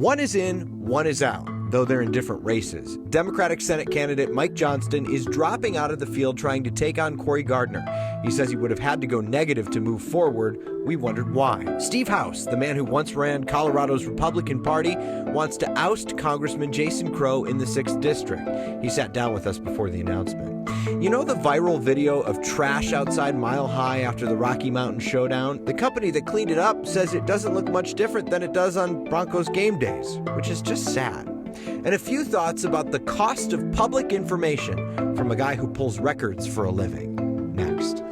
One is in, one is out, though they're in different races. Democratic Senate candidate Mike Johnston is dropping out of the field trying to take on Cory Gardner. He says he would have had to go negative to move forward. We wondered why. Steve House, the man who once ran Colorado's Republican Party, wants to oust Congressman Jason Crow in the 6th District. He sat down with us before the announcement. You know the viral video of trash outside Mile High after the Rocky Mountain Showdown? The company that cleaned it up says it doesn't look much different than it does on Broncos game days, which is just sad. And a few thoughts about the cost of public information from a guy who pulls records for a living. Next.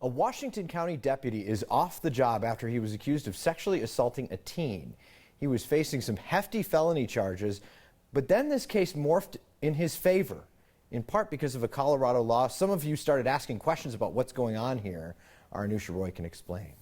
A Washington County deputy is off the job after he was accused of sexually assaulting a teen. He was facing some hefty felony charges, but then this case morphed in his favor, in part because of a Colorado law. Some of you started asking questions about what's going on here. Our Anusha Roy can explain.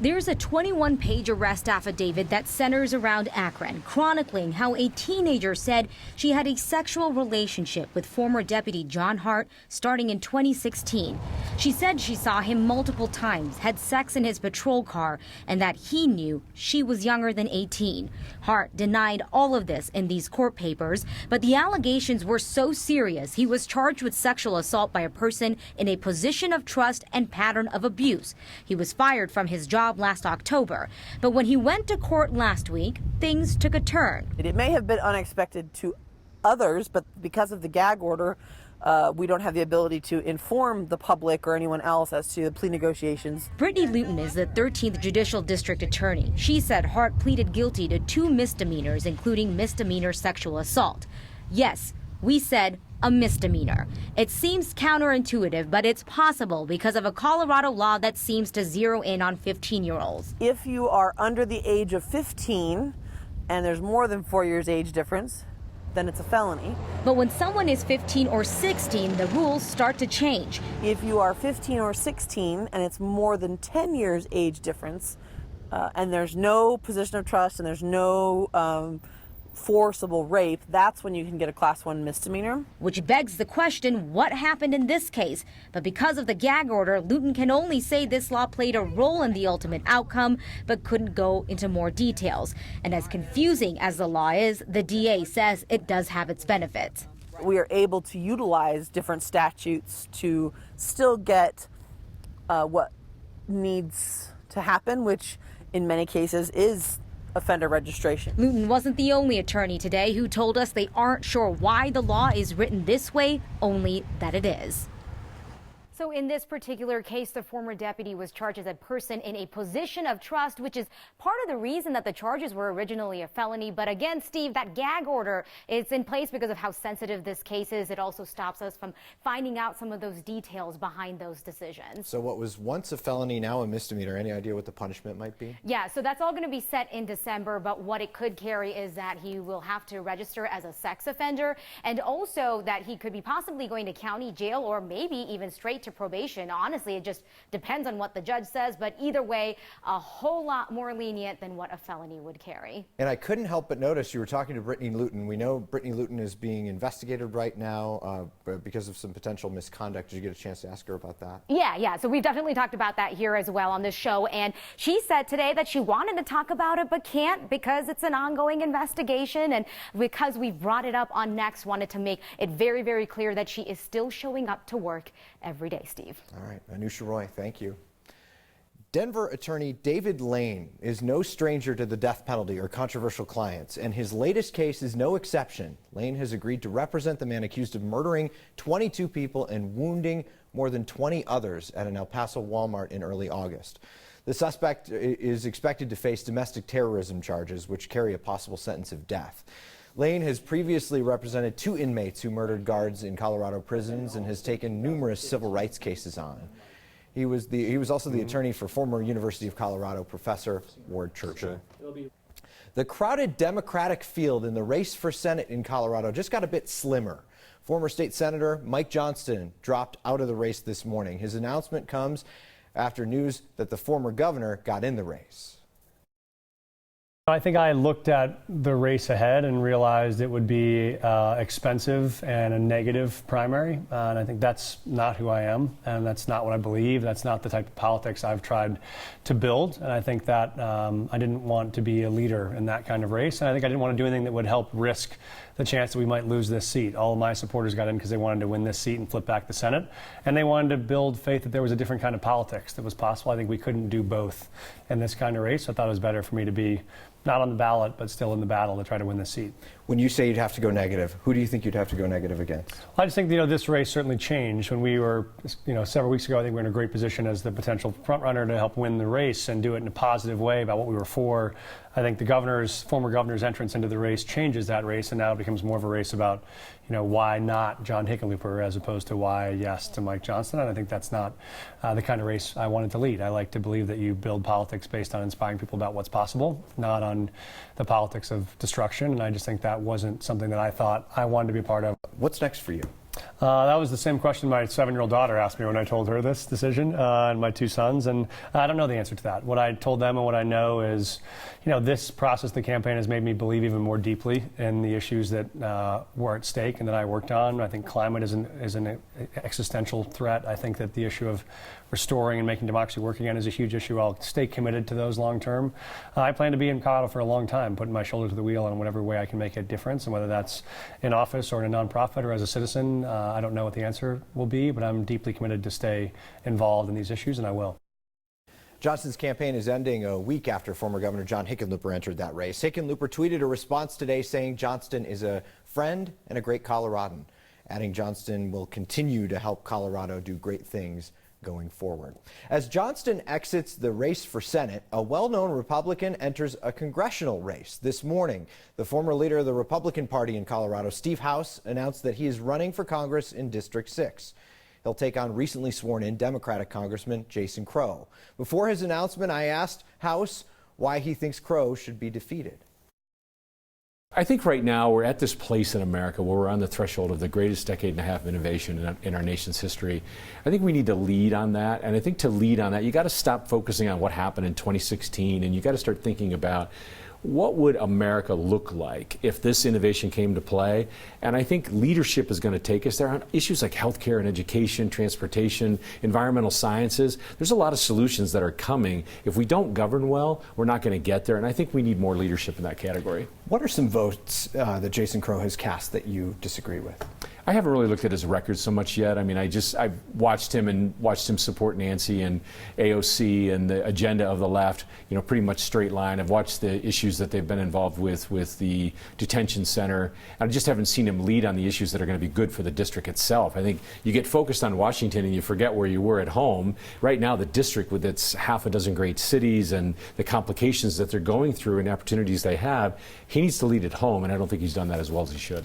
There's a 21-page arrest affidavit that centers around Akron, chronicling how a teenager said she had a sexual relationship with former Deputy John Hart starting in 2016. She said she saw him multiple times, had sex in his patrol car, and that he knew she was younger than 18. Hart denied all of this in these court papers, but the allegations were so serious he was charged with sexual assault by a person in a position of trust and pattern of abuse. He was fired from his job last October, but when he went to court last week, things took a turn. It may have been unexpected to others, but because of the gag order, we don't have the ability to inform the public or anyone else as to the plea negotiations. Brittany Luton is the 13th Judicial District Attorney. She said Hart pleaded guilty to 2 misdemeanors, including misdemeanor sexual assault. Yes, we said a misdemeanor. It seems counterintuitive, but it's possible because of a Colorado law that seems to zero in on 15-year-olds. If you are under the age of 15 and there's more than 4 years age difference, then it's a felony. But when someone is 15 or 16, the rules start to change. If you are 15 or 16 and it's more than 10 years age difference, and there's no position of trust and there's no forcible rape, that's when you can get a class 1 misdemeanor. Which begs the question, what happened in this case? But because of the gag order, Luton can only say this law played a role in the ultimate outcome, but couldn't go into more details. And as confusing as the law is, the DA says it does have its benefits. We are able to utilize different statutes to still get what needs to happen, which in many cases is offender registration. Luton wasn't the only attorney today who told us they aren't sure why the law is written this way, only that it is. So in this particular case, the former deputy was charged as a person in a position of trust, which is part of the reason that the charges were originally a felony. But again, Steve, that gag order is in place because of how sensitive this case is. It also stops us from finding out some of those details behind those decisions. So what was once a felony, now a misdemeanor. Any idea what the punishment might be? Yeah, so that's all going to be set in December. But what it could carry is that he will have to register as a sex offender, and also that he could be possibly going to county jail or maybe even straight to probation. Honestly, it just depends on what the judge says, but either way, a whole lot more lenient than what a felony would carry. And I couldn't help but notice you were talking to Brittany Luton. We know Brittany Luton is being investigated right now because of some potential misconduct. Did you get a chance to ask her about that? Yeah. So we've definitely talked about that here as well on this show. And she said today that she wanted to talk about it, but can't because it's an ongoing investigation. And because we've brought it up on Next, wanted to make it very, very clear that she is still showing up to work every day. Steve. All right, Anusha Roy, thank you. Denver attorney David Lane is no stranger to the death penalty or controversial clients, and his latest case is no exception. Lane has agreed to represent the man accused of murdering 22 people and wounding more than 20 others at an El Paso Walmart in early August. The suspect is expected to face domestic terrorism charges, which carry a possible sentence of death. Lane has previously represented 2 inmates who murdered guards in Colorado prisons and has taken numerous civil rights cases on. He was also the attorney for former University of Colorado professor Ward Churchill. The crowded Democratic field in the race for Senate in Colorado just got a bit slimmer. Former state senator Mike Johnston dropped out of the race this morning. His announcement comes after news that the former governor got in the race. I think I looked at the race ahead and realized it would be expensive and a negative primary. And I think that's not who I am, and that's not what I believe. That's not the type of politics I've tried to build. And I think that I didn't want to be a leader in that kind of race. And I think I didn't want to do anything that would help risk the chance that we might lose this seat. All of my supporters got in because they wanted to win this seat and flip back the Senate. And they wanted to build faith that there was a different kind of politics that was possible. I think we couldn't do both in this kind of race. So I thought it was better for me to be not on the ballot, but still in the battle to try to win this seat. When you say you'd have to go negative, who do you think you'd have to go negative against? Well, I just think, this race certainly changed. When we were, several weeks ago, I think we were in a great position as the potential frontrunner to help win the race and do it in a positive way about what we were for. I think the former governor's entrance into the race changes that race, and now it becomes more of a race about, why not John Hickenlooper as opposed to why yes to Mike Johnston. And I think that's not the kind of race I wanted to lead. I like to believe that you build politics based on inspiring people about what's possible, not on the politics of destruction. And I just think that wasn't something that I thought I wanted to be a part of. What's next for you? That was the same question my 7-year-old daughter asked me when I told her this decision, and my 2 sons, and I don't know the answer to that. What I told them and what I know is, this process, the campaign, has made me believe even more deeply in the issues that were at stake and that I worked on. I think climate is an existential threat. I think that the issue of restoring and making democracy work again is a huge issue. I'll stay committed to those long term. I plan to be in Colorado for a long time, putting my shoulder to the wheel in whatever way I can make a difference, and whether that's in office or in a nonprofit or as a citizen. I don't know what the answer will be, but I'm deeply committed to stay involved in these issues, and I will. Johnston's campaign is ending a week after former Governor John Hickenlooper entered that race. Hickenlooper tweeted a response today saying Johnston is a friend and a great Coloradan, adding Johnston will continue to help Colorado do great things going forward. As Johnston exits the race for Senate, a well-known Republican enters a congressional race. This morning, the former leader of the Republican Party in Colorado, Steve House, announced that he is running for Congress in District 6. He'll take on recently sworn-in Democratic Congressman Jason Crow. Before his announcement, I asked House why he thinks Crow should be defeated. I think right now we're at this place in America where we're on the threshold of the greatest decade and a half of innovation in our nation's history. I think we need to lead on that. And I think to lead on that, you got to stop focusing on what happened in 2016, and you got to start thinking about what would America look like if this innovation came to play? And I think leadership is going to take us there on issues like healthcare and education, transportation, environmental sciences. There's a lot of solutions that are coming. If we don't govern well, we're not going to get there. And I think we need more leadership in that category. What are some votes that Jason Crow has cast that you disagree with? I haven't really looked at his record so much yet. I mean, I've watched him support Nancy and AOC and the agenda of the left, pretty much straight line. I've watched the issues that they've been involved with the detention center. I just haven't seen him lead on the issues that are going to be good for the district itself. I think you get focused on Washington and you forget where you were at home. Right now, the district, with its half a dozen great cities and the complications that they're going through and opportunities they have, he needs to lead at home, and I don't think he's done that as well as he should.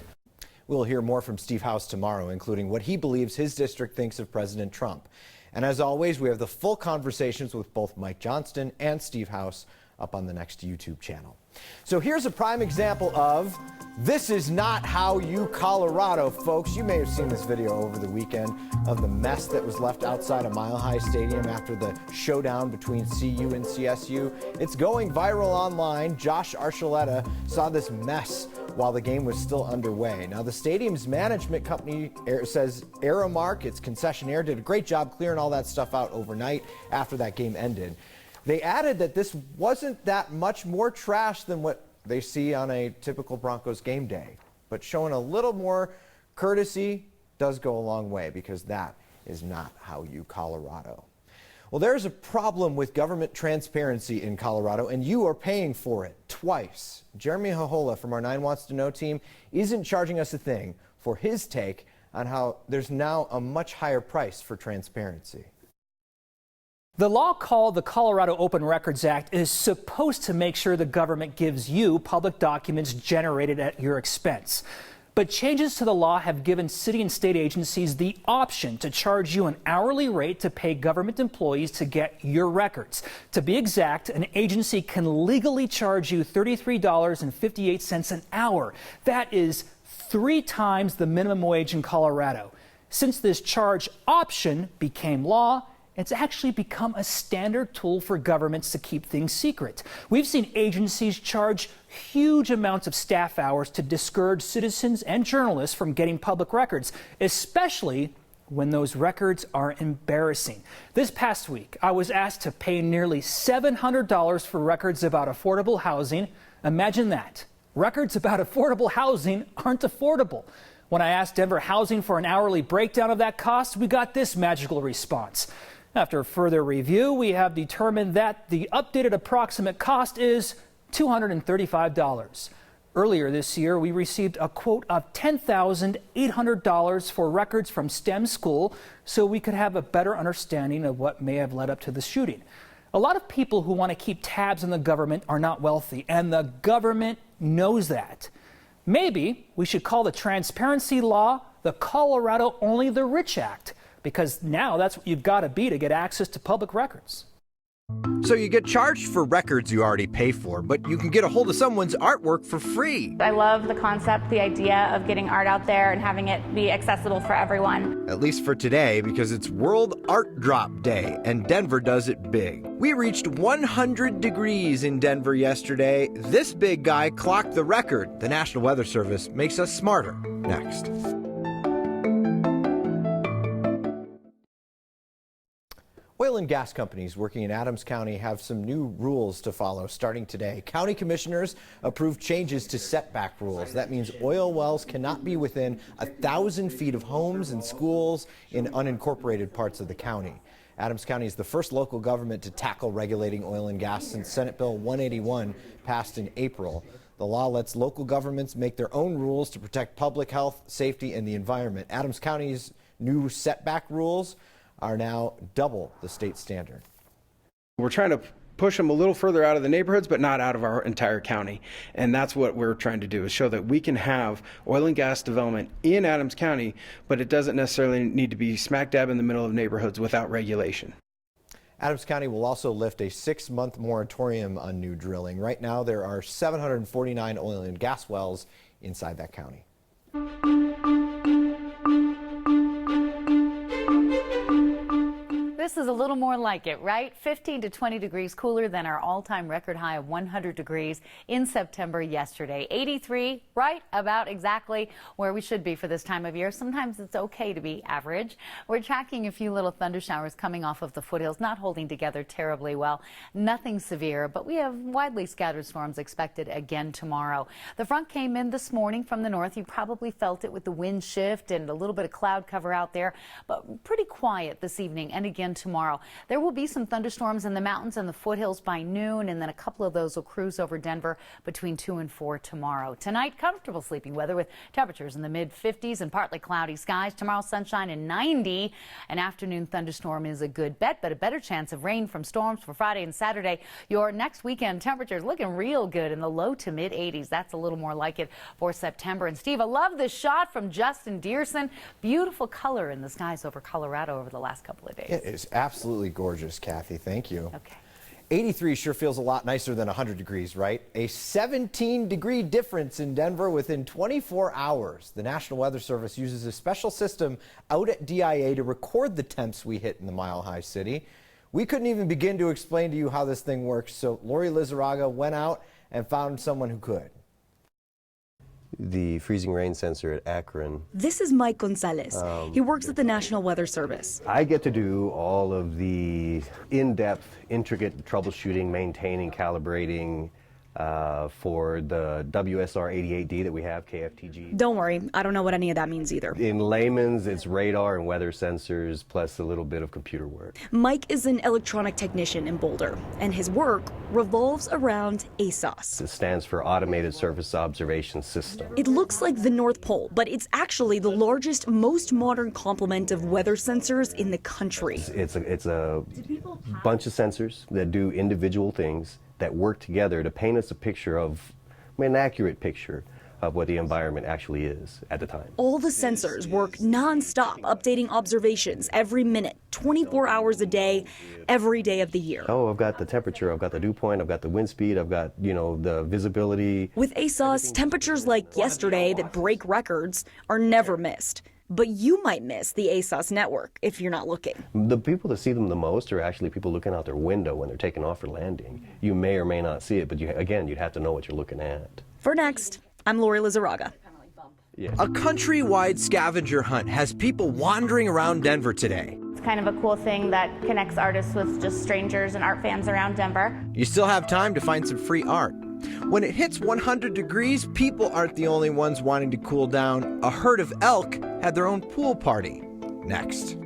We'll hear more from Steve House tomorrow, including what he believes his district thinks of President Trump. And as always, we have the full conversations with both Mike Johnston and Steve House up on the next YouTube channel. So here's a prime example of this is not how you Colorado, folks. You may have seen this video over the weekend of the mess that was left outside of Mile High Stadium after the showdown between CU and CSU. It's going viral online. Josh Archuleta saw this mess while the game was still underway. Now, the stadium's management company says Aramark, its concessionaire, did a great job clearing all that stuff out overnight after that game ended. They added that this wasn't that much more trash than what they see on a typical Broncos game day. But showing a little more courtesy does go a long way, because that is not how you Colorado. Well, there's a problem with government transparency in Colorado, and you are paying for it twice. Jeremy Hohola from our 9 Wants to Know team isn't charging us a thing for his take on how there's now a much higher price for transparency. The law called the Colorado Open Records Act is supposed to make sure the government gives you public documents generated at your expense. But changes to the law have given city and state agencies the option to charge you an hourly rate to pay government employees to get your records. To be exact, an agency can legally charge you $33.58 an hour. That is 3 times the minimum wage in Colorado. Since this charge option became law, It's actually become a standard tool for governments to keep things secret. We've seen agencies charge huge amounts of staff hours to discourage citizens and journalists from getting public records, especially when those records are embarrassing. This past week, I was asked to pay nearly $700 for records about affordable housing. Imagine that. Records about affordable housing aren't affordable. When I asked Denver Housing for an hourly breakdown of that cost, we got this magical response. After further review, we have determined that the updated approximate cost is $235. Earlier this year, we received a quote of $10,800 for records from STEM school so we could have a better understanding of what may have led up to the shooting. A lot of people who want to keep tabs on the government are not wealthy, and the government knows that. Maybe we should call the transparency law the Colorado Only the Rich Act, because now that's what you've got to be to get access to public records. So you get charged for records you already pay for, but you can get a hold of someone's artwork for free. I love the concept, the idea of getting art out there and having it be accessible for everyone. At least for today, because it's World Art Drop Day, and Denver does it big. We reached 100 degrees in Denver yesterday. This big guy clocked the record. The National Weather Service makes us smarter. Next. Oil and gas companies working in Adams County have some new rules to follow starting today. County commissioners approved changes to setback rules. That means oil wells cannot be within 1,000 feet of homes and schools in unincorporated parts of the county. Adams County is the first local government to tackle regulating oil and gas since Senate Bill 181 passed in April. The law lets local governments make their own rules to protect public health, safety, and the environment. Adams County's new setback rules are now double the state standard. We're trying to push them a little further out of the neighborhoods, but not out of our entire county. And that's what we're trying to do, is show that we can have oil and gas development in Adams County, but it doesn't necessarily need to be smack dab in the middle of neighborhoods without regulation. Adams County will also lift a 6-month moratorium on new drilling. Right now, there are 749 oil and gas wells inside that county. This is a little more like it, right? 15 to 20 degrees cooler than our all-time record high of 100 degrees in September yesterday. 83, right about exactly where we should be for this time of year. Sometimes it's okay to be average. We're tracking a few little thunder showers coming off of the foothills, not holding together terribly well. Nothing severe, but we have widely scattered storms expected again tomorrow. The front came in this morning from the north. You probably felt it with the wind shift and a little bit of cloud cover out there, but pretty quiet this evening and again tomorrow. There will be some thunderstorms in the mountains and the foothills by noon, and then a couple of those will cruise over Denver between 2 and 4 tomorrow. Tonight, comfortable sleeping weather with temperatures in the mid-50s and partly cloudy skies. Tomorrow, sunshine and 90. An afternoon thunderstorm is a good bet, but a better chance of rain from storms for Friday and Saturday. Your next weekend temperatures looking real good in the low to mid-80s. That's a little more like it for September. And Steve, I love this shot from Justin Dearson. Beautiful color in the skies over Colorado over the last couple of days. It is absolutely gorgeous, Kathy. Thank you. Okay. 83 sure feels a lot nicer than 100 degrees, right? A 17-degree difference in Denver within 24 hours. The National Weather Service uses a special system out at DIA to record the temps we hit in the Mile High City. We couldn't even begin to explain to you how this thing works, so Lori Lizarraga went out and found someone who could. The freezing rain sensor at Akron. This is Mike Gonzalez. He works at the National Weather Service. I get to do all of the in-depth, intricate troubleshooting, maintaining, calibrating for the WSR 88D that we have, KFTG. Don't worry, I don't know what any of that means either. In layman's, it's radar and weather sensors plus a little bit of computer work. Mike is an electronic technician in Boulder, and his work revolves around ASOS. It stands for Automated Surface Observation System. It looks like the North Pole, but it's actually the largest, most modern complement of weather sensors in the country. It's a bunch of sensors that do individual things that work together to paint us a picture of, an accurate picture of what the environment actually is at the time. All the sensors work non-stop, updating observations every minute, 24 hours a day, every day of the year. Oh, I've got the temperature, I've got the dew point, I've got the wind speed, I've got, the visibility. With ASOS, temperatures like yesterday that break records are never missed. But you might miss the ASOS network if you're not looking. The people that see them the most are actually people looking out their window when they're taking off or landing. You may or may not see it, but again, you'd have to know what you're looking at. For Next, I'm Lori Lizarraga. Yeah. A countrywide scavenger hunt has people wandering around Denver today. It's kind of a cool thing that connects artists with just strangers and art fans around Denver. You still have time to find some free art. When it hits 100 degrees, people aren't the only ones wanting to cool down. A herd of elk had their own pool party. Next.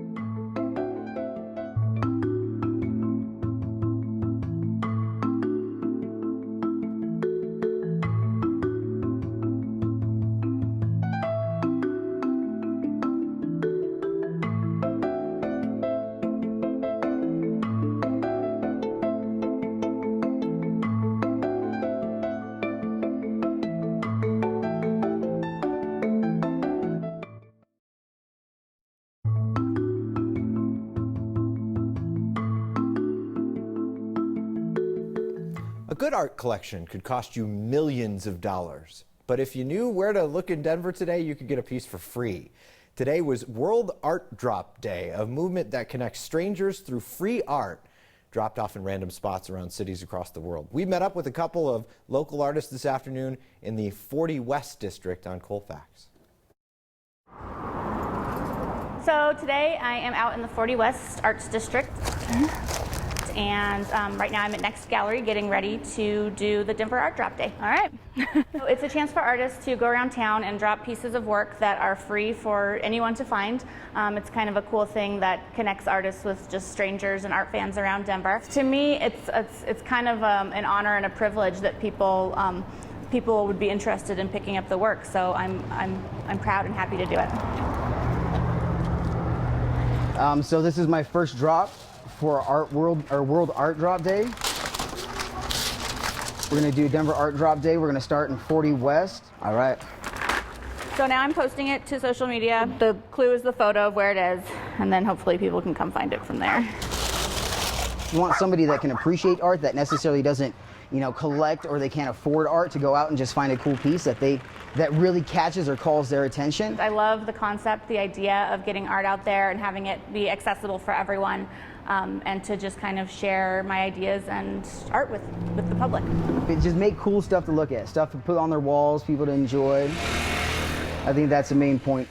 A good art collection could cost you millions of dollars. But if you knew where to look in Denver today, you could get a piece for free. Today was World Art Drop Day, a movement that connects strangers through free art dropped off in random spots around cities across the world. We met up with a couple of local artists this afternoon in the 40 West district on Colfax. So today I am out in the 40 West Arts District. And right now I'm at Next Gallery getting ready to do the Denver Art Drop Day. All right. So it's a chance for artists to go around town and drop pieces of work that are free for anyone to find. It's kind of a cool thing that connects artists with just strangers and art fans around Denver. To me, it's kind of an honor and a privilege that people would be interested in picking up the work. So I'm proud and happy to do it. So this is my first drop for World Art Drop Day. We're gonna do Denver Art Drop Day. We're gonna start in 40 West. All right. So now I'm posting it to social media. The clue is the photo of where it is, and then hopefully people can come find it from there. You want somebody that can appreciate art, that necessarily doesn't, collect, or they can't afford art, to go out and just find a cool piece that really catches or calls their attention. I love the concept, the idea of getting art out there and having it be accessible for everyone, and to just kind of share my ideas and art with the public. Just make cool stuff to look at, stuff to put on their walls, people to enjoy. I think that's the main point.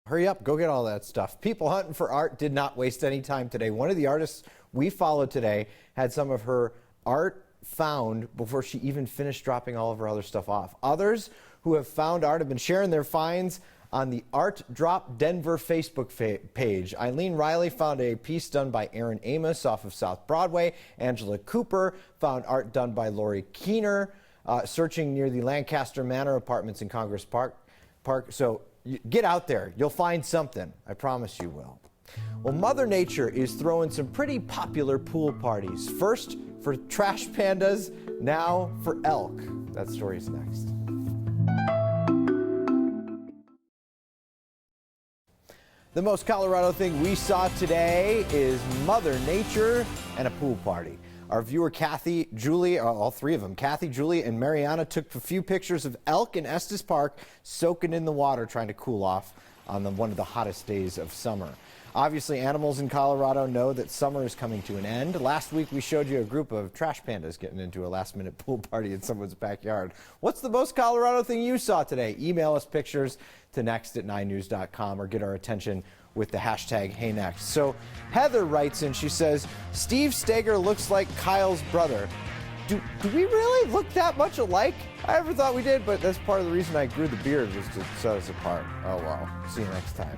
Hurry up, go get all that stuff. People hunting for art did not waste any time today. One of the artists we followed today had some of her art found before she even finished dropping all of her other stuff off. Others who have found art have been sharing their finds on the Art Drop Denver Facebook page. Eileen Riley found a piece done by Aaron Amos off of South Broadway. Angela Cooper found art done by Lori Keener, searching near the Lancaster Manor apartments in Congress Park. So get out there. You'll find something. I promise you will. Well, Mother Nature is throwing some pretty popular pool parties. First for trash pandas, now for elk. That story's next. The most Colorado thing we saw today is Mother Nature and a pool party. Our viewer Kathy, Julie, all three of them, Kathy, Julie, and Mariana took a few pictures of elk in Estes Park soaking in the water trying to cool off on one of the hottest days of summer. Obviously, animals in Colorado know that summer is coming to an end. Last week, we showed you a group of trash pandas getting into a last-minute pool party in someone's backyard. What's the most Colorado thing you saw today? Email us pictures to next@9news.com or get our attention with the hashtag HeyNext. So Heather writes in, she says, Steve Steger looks like Kyle's brother. Do we really look that much alike? I never thought we did, but that's part of the reason I grew the beard, was to set us apart. Oh well, see you next time.